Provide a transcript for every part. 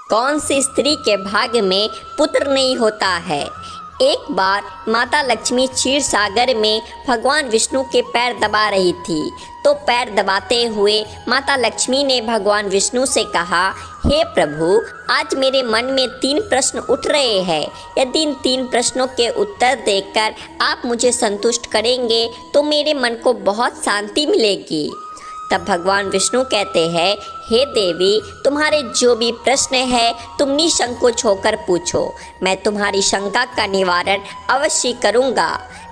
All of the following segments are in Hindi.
कौन सी स्त्री के भाग्य में पुत्र नहीं होता है। एक बार माता लक्ष्मी क्षीर सागर में भगवान विष्णु के पैर दबा रही थी, तो पैर दबाते हुए माता लक्ष्मी ने भगवान विष्णु से कहा, हे प्रभु, आज मेरे मन में 3 प्रश्न उठ रहे हैं। यदि इन 3 प्रश्नों के उत्तर देकर आप मुझे संतुष्ट करेंगे तो मेरे मन को बहुत शांति मिलेगी। तब भगवान विष्णु कहते हैं, हे देवी, तुम्हारे जो भी प्रश्न है तुम निसंकोच होकर पूछो, मैं तुम्हारी शंका का निवारण अवश्य करूँगा।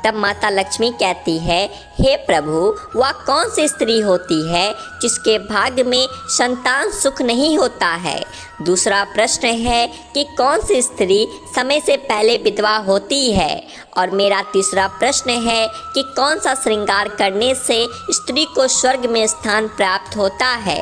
तब माता लक्ष्मी कहती है, हे प्रभु, वह कौन सी स्त्री होती है जिसके भाग्य में संतान सुख नहीं होता है। दूसरा प्रश्न है कि कौन सी स्त्री समय से पहले विधवा होती है। और मेरा तीसरा प्रश्न है कि कौन सा श्रृंगार करने से स्त्री को स्वर्ग में स्थान प्राप्त होता है।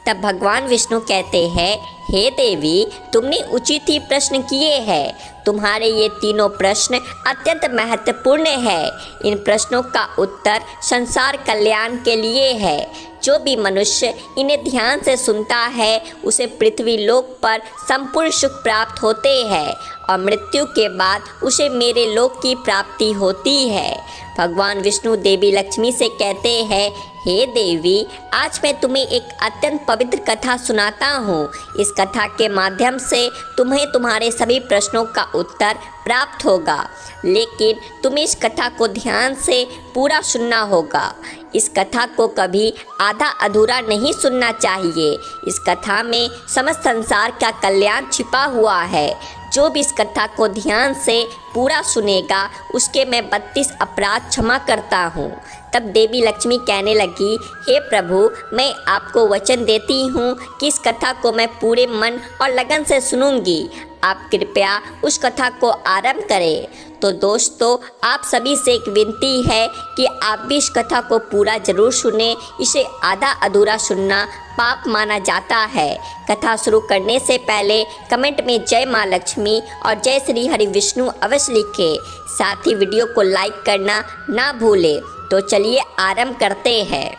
तब भगवान विष्णु कहते हैं, हे देवी, तुमने उचित ही प्रश्न किए हैं। तुम्हारे ये तीनों प्रश्न अत्यंत महत्वपूर्ण है। इन प्रश्नों का उत्तर संसार कल्याण के लिए है। जो भी मनुष्य इन्हें ध्यान से सुनता है उसे पृथ्वी लोक पर संपूर्ण सुख प्राप्त होते हैं और मृत्यु के बाद उसे मेरे लोक की प्राप्ति होती है। भगवान विष्णु देवी लक्ष्मी से कहते हैं, हे देवी, आज मैं तुम्हें एक अत्यंत पवित्र कथा सुनाता हूँ। इस कथा के माध्यम से तुम्हें तुम्हारे सभी प्रश्नों का उत्तर प्राप्त होगा, लेकिन तुम्हें इस कथा को ध्यान से पूरा सुनना होगा। इस कथा को कभी आधा अधूरा नहीं सुनना चाहिए। इस कथा में समस्त संसार का कल्याण छिपा हुआ है। जो भी इस कथा को ध्यान से पूरा सुनेगा उसके मैं 32 अपराध क्षमा करता हूँ। तब देवी लक्ष्मी कहने लगी, हे प्रभु, मैं आपको वचन देती हूँ कि इस कथा को मैं पूरे मन और लगन से सुनूंगी। आप कृपया उस कथा को आरंभ करें। तो दोस्तों, आप सभी से एक विनती है कि आप भी इस कथा को पूरा जरूर सुने। इसे आधा अधूरा सुनना पाप माना जाता है। कथा शुरू करने से पहले कमेंट में जय माँ लक्ष्मी और जय श्री हरि विष्णु अवश्य लिखें। साथ ही वीडियो को लाइक करना ना भूलें। तो चलिए आरंभ करते हैं।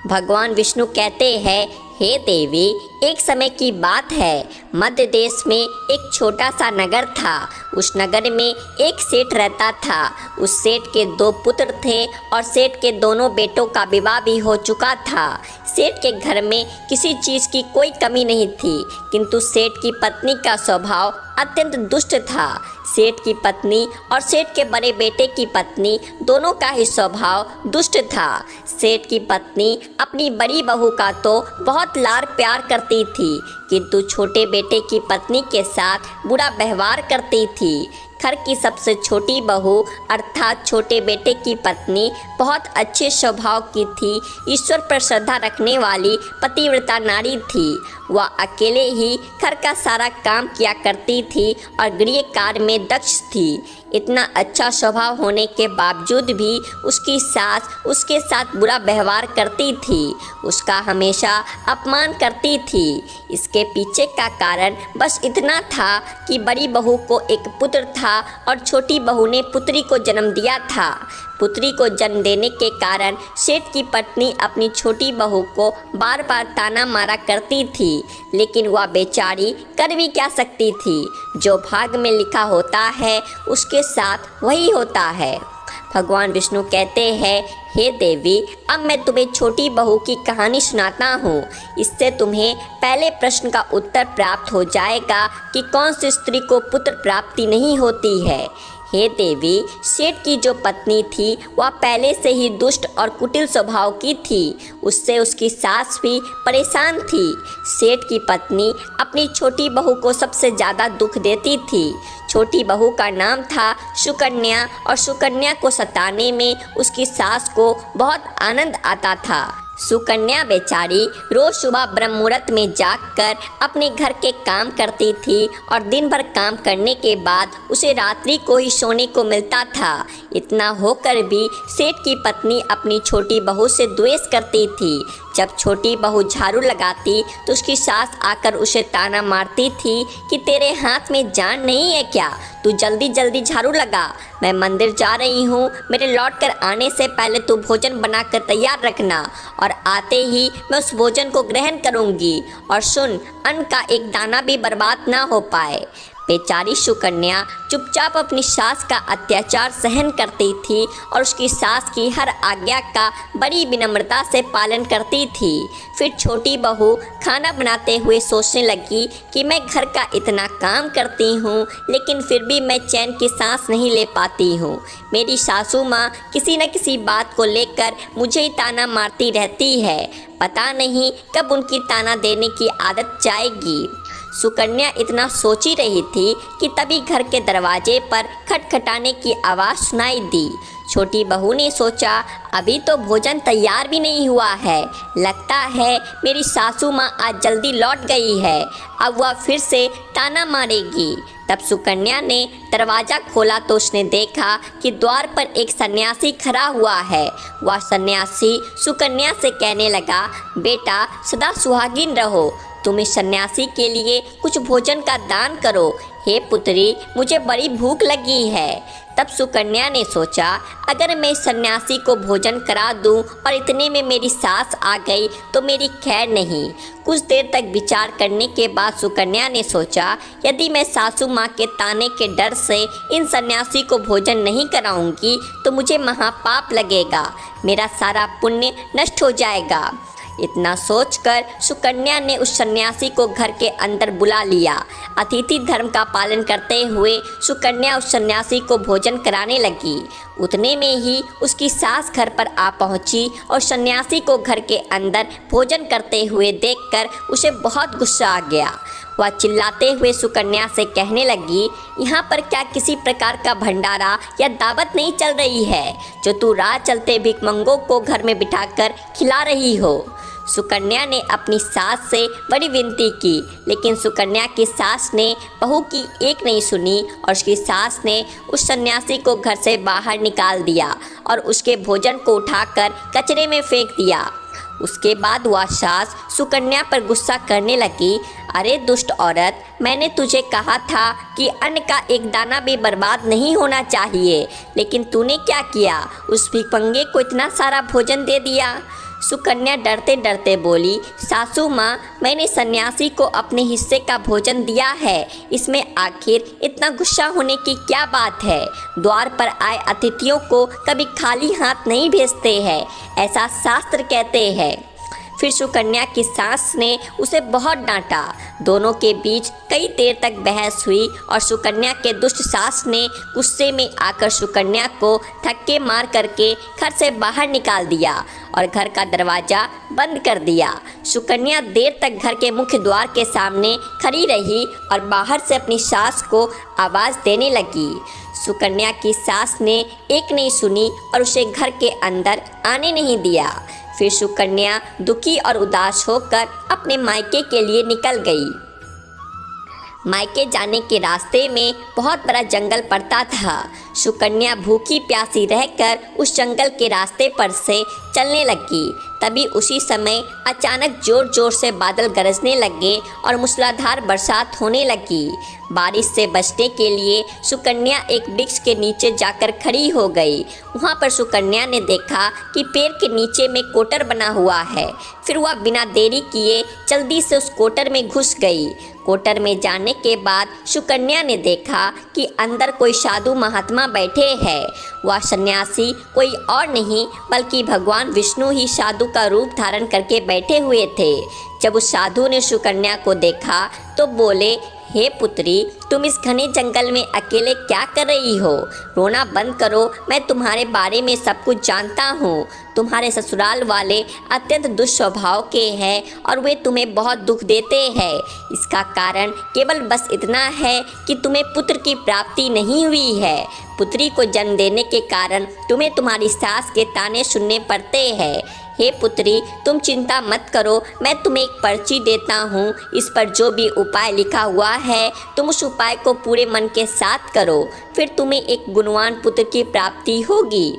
भगवान विष्णु कहते हैं, हे देवी, एक समय की बात है, मध्य देश में एक छोटा सा नगर था। उस नगर में एक सेठ रहता था। उस सेठ के 2 पुत्र थे और सेठ के दोनों बेटों का विवाह भी हो चुका था। सेठ के घर में किसी चीज़ की कोई कमी नहीं थी, किंतु सेठ की पत्नी का स्वभाव अत्यंत दुष्ट था। सेठ की पत्नी और सेठ के बड़े बेटे की पत्नी दोनों का ही स्वभाव दुष्ट था। सेठ की पत्नी अपनी बड़ी बहू का तो बहुत लाड़ प्यार करती थी, किंतु छोटे बेटे की पत्नी के साथ बुरा व्यवहार करती थी। घर की सबसे छोटी बहू अर्थात छोटे बेटे की पत्नी बहुत अच्छे स्वभाव की थी। ईश्वर पर श्रद्धा रखने वाली पतिव्रता नारी थी। वह अकेले ही घर का सारा काम किया करती थी और गृह कार्य में दक्ष थी। इतना अच्छा स्वभाव होने के बावजूद भी उसकी सास उसके साथ बुरा व्यवहार करती थी, उसका हमेशा अपमान करती थी। इसके पीछे का कारण बस इतना था कि बड़ी बहू को एक पुत्र था और छोटी बहू ने पुत्री को जन्म दिया था। पुत्री को जन्म देने के कारण सेठ की पत्नी अपनी छोटी बहू को बार बार ताना मारा करती थी, लेकिन वह बेचारी कर भी क्या सकती थी। जो भाग्य में लिखा होता है उसके साथ वही होता है। भगवान विष्णु कहते हैं, हे देवी, अब मैं तुम्हें छोटी बहू की कहानी सुनाता हूँ। इससे तुम्हें पहले प्रश्न का उत्तर प्राप्त हो जाएगा कि कौन सी स्त्री को पुत्र प्राप्ति नहीं होती है। हे देवी, सेठ की जो पत्नी थी वह पहले से ही दुष्ट और कुटिल स्वभाव की थी। उससे उसकी सास भी परेशान थी। सेठ की पत्नी अपनी छोटी बहू को सबसे ज़्यादा दुख देती थी। छोटी बहू का नाम था सुकन्या और सुकन्या को सताने में उसकी सास को बहुत आनंद आता था। सुकन्या बेचारी रोज सुबह ब्रह्म मुहूर्त में जागकर अपने घर के काम करती थी और दिन भर काम करने के बाद उसे रात्रि को ही सोने को मिलता था। इतना होकर भी सेठ की पत्नी अपनी छोटी बहू से द्वेष करती थी, जब छोटी बहू झाड़ू लगाती तो उसकी सास आकर उसे ताना मारती थी कि तेरे हाथ में जान नहीं है क्या, तू जल्दी जल्दी झाड़ू लगा, मैं मंदिर जा रही हूँ, मेरे लौट कर आने से पहले तू भोजन बनाकर तैयार रखना और आते ही मैं उस भोजन को ग्रहण करूँगी। और सुन, अन्न का एक दाना भी बर्बाद ना हो पाए। बेचारी सुकन्या चुपचाप अपनी सास का अत्याचार सहन करती थी और उसकी सास की हर आज्ञा का बड़ी विनम्रता से पालन करती थी। फिर छोटी बहू खाना बनाते हुए सोचने लगी कि मैं घर का इतना काम करती हूँ लेकिन फिर भी मैं चैन की सांस नहीं ले पाती हूँ। मेरी सासू माँ किसी न किसी बात को लेकर मुझे ही ताना मारती रहती है, पता नहीं कब उनकी ताना देने की आदत जाएगी। सुकन्या इतना सोची रही थी कि तभी घर के दरवाजे पर खटखटाने की आवाज़ सुनाई दी। छोटी बहू ने सोचा अभी तो भोजन तैयार भी नहीं हुआ है, लगता है मेरी सासू माँ आज जल्दी लौट गई है, अब वह फिर से ताना मारेगी। तब सुकन्या ने दरवाज़ा खोला तो उसने देखा कि द्वार पर एक सन्यासी खड़ा हुआ है। वह सन्यासी सुकन्या से कहने लगा, बेटा सदा सुहागिन रहो, तुम इस सन्यासी के लिए कुछ भोजन का दान करो। हे पुत्री, मुझे बड़ी भूख लगी है। तब सुकन्या ने सोचा अगर मैं इस सन्यासी को भोजन करा दूं और इतने में मेरी सास आ गई तो मेरी खैर नहीं। कुछ देर तक विचार करने के बाद सुकन्या ने सोचा यदि मैं सासू माँ के ताने के डर से इन सन्यासी को भोजन नहीं कराऊंगी तो मुझे महापाप लगेगा, मेरा सारा पुण्य नष्ट हो जाएगा। इतना सोचकर सुकन्या ने उस सन्यासी को घर के अंदर बुला लिया। अतिथि धर्म का पालन करते हुए सुकन्या उस सन्यासी को भोजन कराने लगी। उतने में ही उसकी सास घर पर आ पहुंची और सन्यासी को घर के अंदर भोजन करते हुए देखकर उसे बहुत गुस्सा आ गया। वह चिल्लाते हुए सुकन्या से कहने लगी, यहाँ पर क्या किसी प्रकार का भंडारा या दावत नहीं चल रही है जो तू राह चलते भिखमंगों को घर में बिठाकर खिला रही हो। सुकन्या ने अपनी सास से बड़ी विनती की लेकिन सुकन्या की सास ने बहू की एक नहीं सुनी और उसकी सास ने उस सन्यासी को घर से बाहर निकाल दिया और उसके भोजन को उठाकर कचरे में फेंक दिया। उसके बाद वह सास सुकन्या पर गुस्सा करने लगी, अरे दुष्ट औरत, मैंने तुझे कहा था कि अन्न का एक दाना भी बर्बाद नहीं होना चाहिए, लेकिन तूने क्या किया, उस भिखमंगे को इतना सारा भोजन दे दिया। सुकन्या डरते डरते बोली, सासू माँ, मैंने सन्यासी को अपने हिस्से का भोजन दिया है, इसमें आखिर इतना गुस्सा होने की क्या बात है। द्वार पर आए अतिथियों को कभी खाली हाथ नहीं भेजते हैं, ऐसा शास्त्र कहते हैं। फिर सुकन्या की सास ने उसे बहुत डांटा। दोनों के बीच कई देर तक बहस हुई और सुकन्या के दुष्ट सास ने गुस्से में आकर सुकन्या को धक्के मार करके घर से बाहर निकाल दिया और घर का दरवाज़ा बंद कर दिया। सुकन्या देर तक घर के मुख्य द्वार के सामने खड़ी रही और बाहर से अपनी सास को आवाज़ देने लगी। सुकन्या की सास ने एक नहीं सुनी और उसे घर के अंदर आने नहीं दिया। फिर सुकन्या दुखी और उदास होकर अपने मायके के लिए निकल गई। मायके जाने के रास्ते में बहुत बड़ा जंगल पड़ता था। सुकन्या भूखी प्यासी रहकर उस जंगल के रास्ते पर से चलने लगी। तभी उसी समय अचानक जोर जोर से बादल गरजने लगे और मूसलाधार बरसात होने लगी। बारिश से बचने के लिए सुकन्या एक वृक्ष के नीचे जाकर खड़ी हो गई। वहाँ पर सुकन्या ने देखा कि पेड़ के नीचे में कोटर बना हुआ है। फिर वह बिना देरी किए जल्दी से उस कोटर में घुस गई। कोटर में जाने के बाद सुकन्या ने देखा कि अंदर कोई साधु महात्मा बैठे हैं। वह सन्यासी कोई और नहीं बल्कि भगवान विष्णु ही साधु का रूप धारण करके बैठे हुए थे। जब उस साधु ने सुकन्या को देखा तो बोले, हे पुत्री, तुम इस घने जंगल में अकेले क्या कर रही हो? रोना बंद करो, मैं तुम्हारे बारे में सब कुछ जानता हूँ। तुम्हारे ससुराल वाले अत्यंत दुष्स्वभाव के हैं और वे तुम्हें बहुत दुख देते हैं। इसका कारण केवल बस इतना है कि तुम्हें पुत्र की प्राप्ति नहीं हुई है। पुत्री को जन्म देने के कारण तुम्हें तुम्हारी सास के ताने सुनने पड़ते हैं। हे पुत्री, तुम चिंता मत करो, मैं तुम्हें एक पर्ची देता हूँ। इस पर जो भी उपाय लिखा हुआ है तुम उस उपाय को पूरे मन के साथ करो, फिर तुम्हें एक गुणवान पुत्र की प्राप्ति होगी।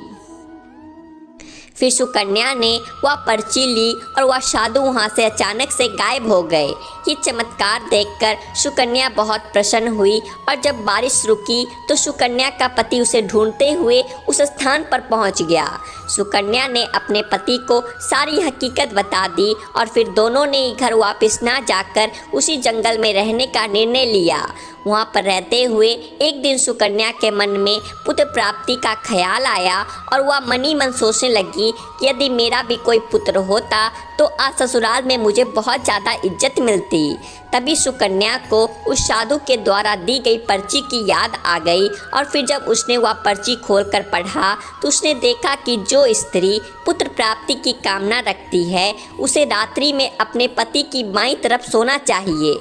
फिर सुकन्या ने वह पर्ची ली और वह साधु वहाँ से अचानक से गायब हो गए। ये चमत्कार देखकर सुकन्या बहुत प्रसन्न हुई और जब बारिश रुकी तो सुकन्या का पति उसे ढूंढते हुए उस स्थान पर पहुँच गया। सुकन्या ने अपने पति को सारी हकीकत बता दी और फिर दोनों ने घर वापस ना जाकर उसी जंगल में रहने का निर्णय लिया। वहाँ पर रहते हुए एक दिन सुकन्या के मन में पुत्र प्राप्ति का ख्याल आया और वह मन ही मन सोचने लगी कि यदि मेरा भी कोई पुत्र होता तो आज ससुराल में मुझे बहुत ज़्यादा इज्जत मिलती। तभी सुकन्या को उस साधु के द्वारा दी गई पर्ची की याद आ गई और फिर जब उसने वह पर्ची खोलकर पढ़ा तो उसने देखा कि जो स्त्री पुत्र प्राप्ति की कामना रखती है उसे रात्रि में अपने पति की बाईं तरफ सोना चाहिए।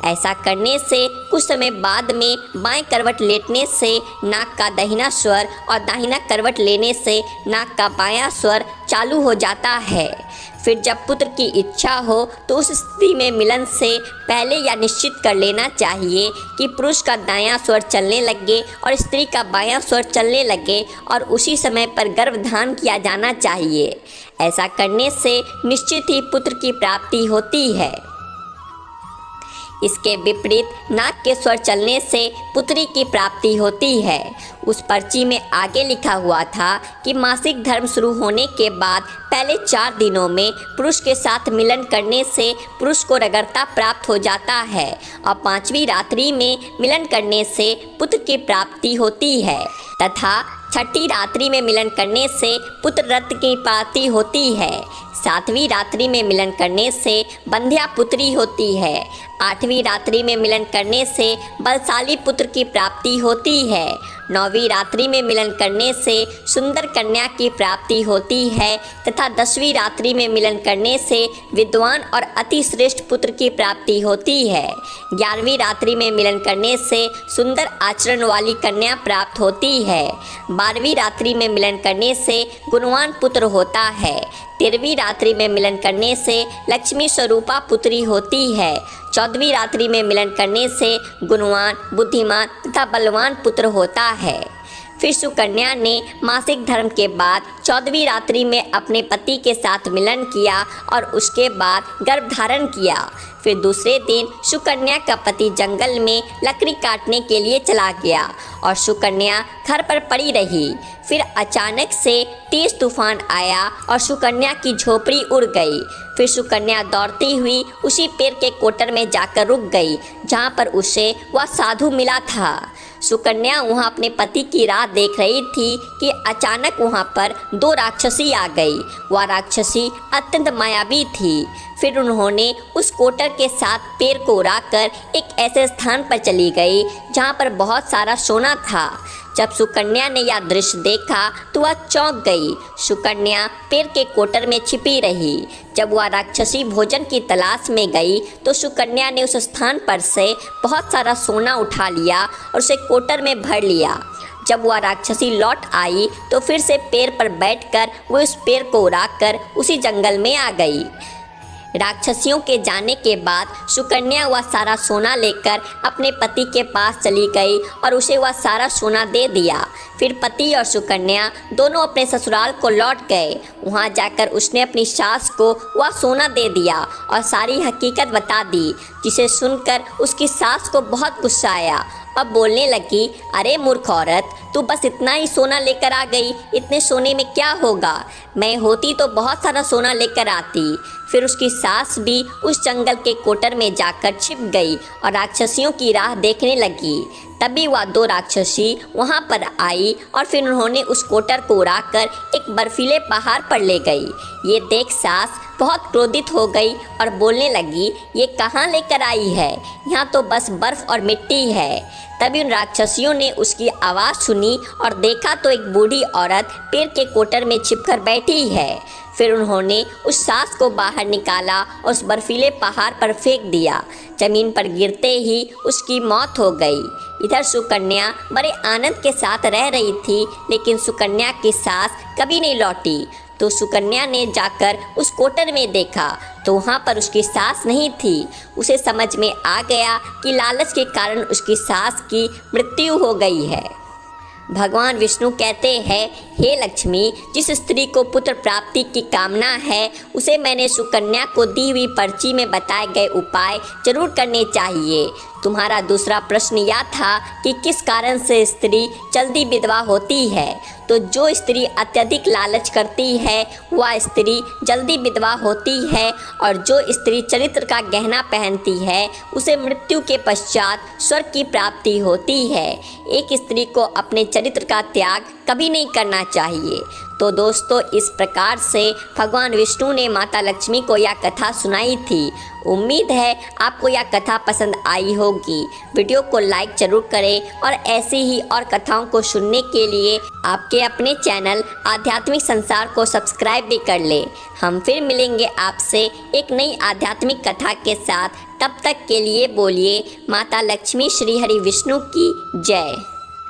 ऐसा करने से कुछ समय बाद में बाएं करवट लेटने से नाक का दाहिना स्वर और दाहिना करवट लेने से नाक का बायां स्वर चालू हो जाता है। फिर जब पुत्र की इच्छा हो तो उस स्त्री में मिलन से पहले यह निश्चित कर लेना चाहिए कि पुरुष का दायां स्वर चलने लगे और स्त्री का बायां स्वर चलने लगे और उसी समय पर गर्भधान किया जाना चाहिए। ऐसा करने से निश्चित ही पुत्र की प्राप्ति होती है। इसके विपरीत नाक के स्वर चलने से पुत्री की प्राप्ति होती है। उस पर्ची में आगे लिखा हुआ था कि मासिक धर्म शुरू होने के बाद पहले 4 दिनों में पुरुष के साथ मिलन करने से पुरुष को रगड़ता प्राप्त हो जाता है और 5वीं रात्रि में मिलन करने से पुत्र की प्राप्ति होती है तथा 6ठी रात्रि में मिलन करने से पुत्र रत्न की प्राप्ति होती है। 7वीं रात्रि में मिलन करने से बंध्या पुत्री होती है। 8वीं रात्रि में मिलन करने से बलशाली पुत्र की प्राप्ति होती है। 9वीं रात्रि में मिलन करने से सुंदर कन्या की प्राप्ति होती है तथा 10वीं रात्रि में मिलन करने से विद्वान और अति श्रेष्ठ पुत्र की प्राप्ति होती है। 11वीं रात्रि में मिलन करने से सुंदर आचरण वाली कन्या प्राप्त होती है। 12वीं रात्रि में मिलन करने से गुणवान पुत्र होता है। 13वीं रात्रि में मिलन करने से लक्ष्मी स्वरूपा पुत्री होती है। 14वीं रात्रि में मिलन करने से गुणवान, बुद्धिमान तथा बलवान पुत्र होता है। फिर सुकन्या ने मासिक धर्म के बाद 14वीं रात्रि में अपने पति के साथ मिलन किया और उसके बाद गर्भ धारण किया। फिर दूसरे दिन सुकन्या का पति जंगल में लकड़ी काटने के लिए चला गया और सुकन्या घर पर पड़ी रही। फिर अचानक से तेज तूफान आया और सुकन्या की झोपड़ी उड़ गई। फिर सुकन्या दौड़ती हुई उसी पेड़ के कोटर में जाकर रुक गई जहाँ पर उसे वह साधु मिला था। सुकन्या वहाँ अपने पति की राह देख रही थी कि अचानक वहाँ पर 2 राक्षसी आ गई। वह राक्षसी अत्यंत मायावी थी। फिर उन्होंने उस कोटर के साथ पेड़ को उड़ाकर एक ऐसे स्थान पर चली गई जहाँ पर बहुत सारा सोना था। जब सुकन्या ने यह दृश्य देखा तो वह चौंक गई। सुकन्या पेड़ के कोटर में छिपी रही। जब वह राक्षसी भोजन की तलाश में गई तो सुकन्या ने उस स्थान पर से बहुत सारा सोना उठा लिया और उसे कोटर में भर लिया। जब वह राक्षसी लौट आई तो फिर से पेड़ पर बैठकर वो उस पेड़ को उड़ाकर उसी जंगल में आ गई। राक्षसियों के जाने के बाद सुकन्या वह सारा सोना लेकर अपने पति के पास चली गई और उसे वह सारा सोना दे दिया। फिर पति और सुकन्या दोनों अपने ससुराल को लौट गए। वहाँ जाकर उसने अपनी सास को वह सोना दे दिया और सारी हकीकत बता दी, जिसे सुनकर उसकी सास को बहुत गुस्सा आया। अब बोलने लगी, अरे मूर्ख औरत, तू बस इतना ही सोना लेकर आ गई, इतने सोने में क्या होगा? मैं होती तो बहुत सारा सोना लेकर आती। फिर उसकी सास भी उस जंगल के कोटर में जाकर छिप गई और राक्षसियों की राह देखने लगी। तभी वह 2 राक्षसी वहाँ पर आई और फिर उन्होंने उस कोटर को उड़ाकर एक बर्फीले पहाड़ पर ले गई। ये देख सास बहुत क्रोधित हो गई और बोलने लगी, ये कहाँ लेकर आई है? यहाँ तो बस बर्फ और मिट्टी है। तभी उन राक्षसियों ने उसकी आवाज़ सुनी और देखा तो एक बूढ़ी औरत पेड़ के कोटर में छिपकर बैठी है। फिर उन्होंने उस सास को बाहर निकाला और उस बर्फीले पहाड़ पर फेंक दिया। जमीन पर गिरते ही उसकी मौत हो गई। इधर सुकन्या बड़े आनंद के साथ रह रही थी, लेकिन सुकन्या की सास कभी नहीं लौटी। तो सुकन्या ने जाकर उस कोटर में देखा तो वहाँ पर उसकी सास नहीं थी। उसे समझ में आ गया कि लालच के कारण उसकी सास की मृत्यु हो गई है। भगवान विष्णु कहते हैं, हे लक्ष्मी, जिस स्त्री को पुत्र प्राप्ति की कामना है उसे मैंने सुकन्या को दी हुई पर्ची में बताए गए उपाय जरूर करने चाहिए। तुम्हारा दूसरा प्रश्न यह था कि किस कारण से स्त्री जल्दी विधवा होती है। तो जो स्त्री अत्यधिक लालच करती है वह स्त्री जल्दी विधवा होती है, और जो स्त्री चरित्र का गहना पहनती है उसे मृत्यु के पश्चात स्वर्ग की प्राप्ति होती है। एक स्त्री को अपने चरित्र का त्याग कभी नहीं करना चाहिए। तो दोस्तों, इस प्रकार से भगवान विष्णु ने माता लक्ष्मी को यह कथा सुनाई थी। उम्मीद है आपको यह कथा पसंद आई होगी। वीडियो को लाइक जरूर करें और ऐसी ही और कथाओं को सुनने के लिए आपके अपने चैनल आध्यात्मिक संसार को सब्सक्राइब भी कर लें। हम फिर मिलेंगे आपसे एक नई आध्यात्मिक कथा के साथ। तब तक के लिए बोलिए माता लक्ष्मी श्री हरि विष्णु की जय।